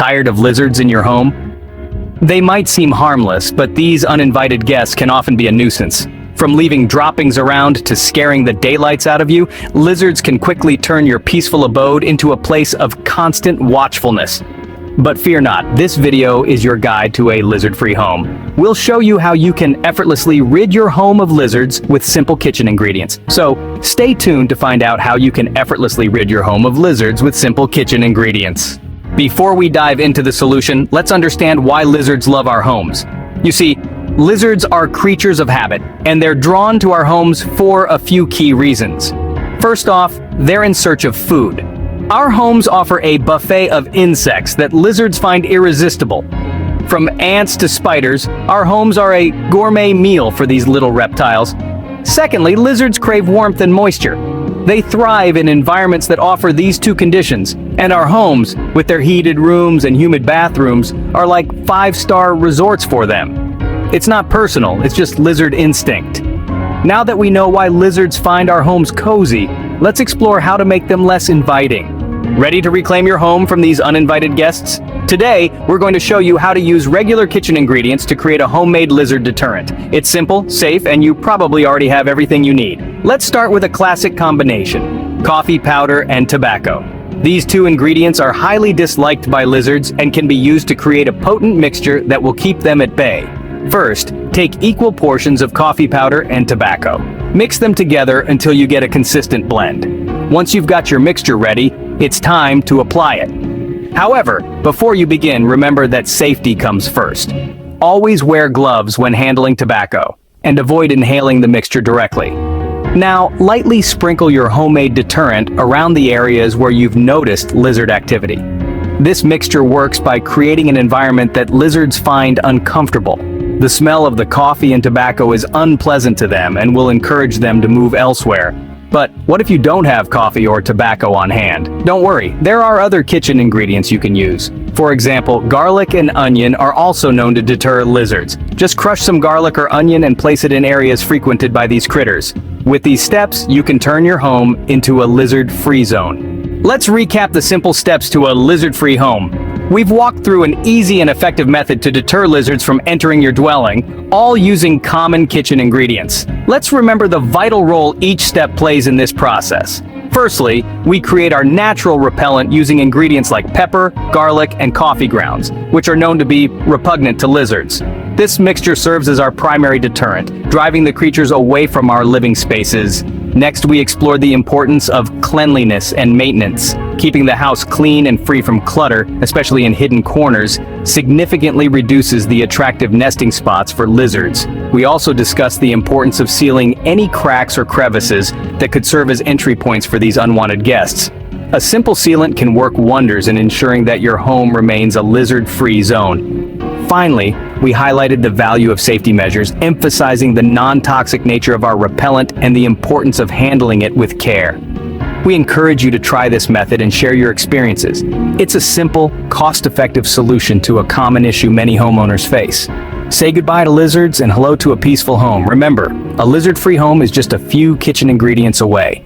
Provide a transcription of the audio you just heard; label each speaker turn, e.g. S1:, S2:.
S1: Tired of lizards in your home? They might seem harmless, but these uninvited guests can often be a nuisance. From leaving droppings around to scaring the daylights out of you, lizards can quickly turn your peaceful abode into a place of constant watchfulness. But fear not, this video is your guide to a lizard-free home. We'll show you how you can effortlessly rid your home of lizards with simple kitchen ingredients. So, stay tuned to find out how you can effortlessly rid your home of lizards with simple kitchen ingredients. Before we dive into the solution, let's understand why lizards love our homes. You see, lizards are creatures of habit, and they're drawn to our homes for a few key reasons. First off, they're in search of food. Our homes offer a buffet of insects that lizards find irresistible. From ants to spiders, our homes are a gourmet meal for these little reptiles. Secondly, lizards crave warmth and moisture. They thrive in environments that offer these two conditions, and our homes, with their heated rooms and humid bathrooms, are like five-star resorts for them. It's not personal, it's just lizard instinct. Now that we know why lizards find our homes cozy, let's explore how to make them less inviting. Ready to reclaim your home from these uninvited guests? Today, we're going to show you how to use regular kitchen ingredients to create a homemade lizard deterrent. It's simple, safe, and you probably already have everything you need. Let's start with a classic combination: coffee powder and tobacco. These two ingredients are highly disliked by lizards and can be used to create a potent mixture that will keep them at bay. First, take equal portions of coffee powder and tobacco. Mix them together until you get a consistent blend. Once you've got your mixture ready, it's time to apply it. However, before you begin, remember that safety comes first. Always wear gloves when handling tobacco, and avoid inhaling the mixture directly. Now, lightly sprinkle your homemade deterrent around the areas where you've noticed lizard activity. This mixture works by creating an environment that lizards find uncomfortable. The smell of the coffee and tobacco is unpleasant to them and will encourage them to move elsewhere. But what if you don't have coffee or tobacco on hand? Don't worry, there are other kitchen ingredients you can use. For example, garlic and onion are also known to deter lizards. Just crush some garlic or onion and place it in areas frequented by these critters. With these steps, you can turn your home into a lizard-free zone. Let's recap the simple steps to a lizard-free home. We've walked through an easy and effective method to deter lizards from entering your dwelling, all using common kitchen ingredients. Let's remember the vital role each step plays in this process. Firstly, we create our natural repellent using ingredients like pepper, garlic, and coffee grounds, which are known to be repugnant to lizards. This mixture serves as our primary deterrent, driving the creatures away from our living spaces. Next, we explore the importance of cleanliness and maintenance. Keeping the house clean and free from clutter, especially in hidden corners, significantly reduces the attractive nesting spots for lizards. We also discuss the importance of sealing any cracks or crevices that could serve as entry points for these unwanted guests. A simple sealant can work wonders in ensuring that your home remains a lizard-free zone. Finally, we highlighted the value of safety measures, emphasizing the non-toxic nature of our repellent and the importance of handling it with care. We encourage you to try this method and share your experiences. It's a simple, cost-effective solution to a common issue many homeowners face. Say goodbye to lizards and hello to a peaceful home. Remember, a lizard-free home is just a few kitchen ingredients away.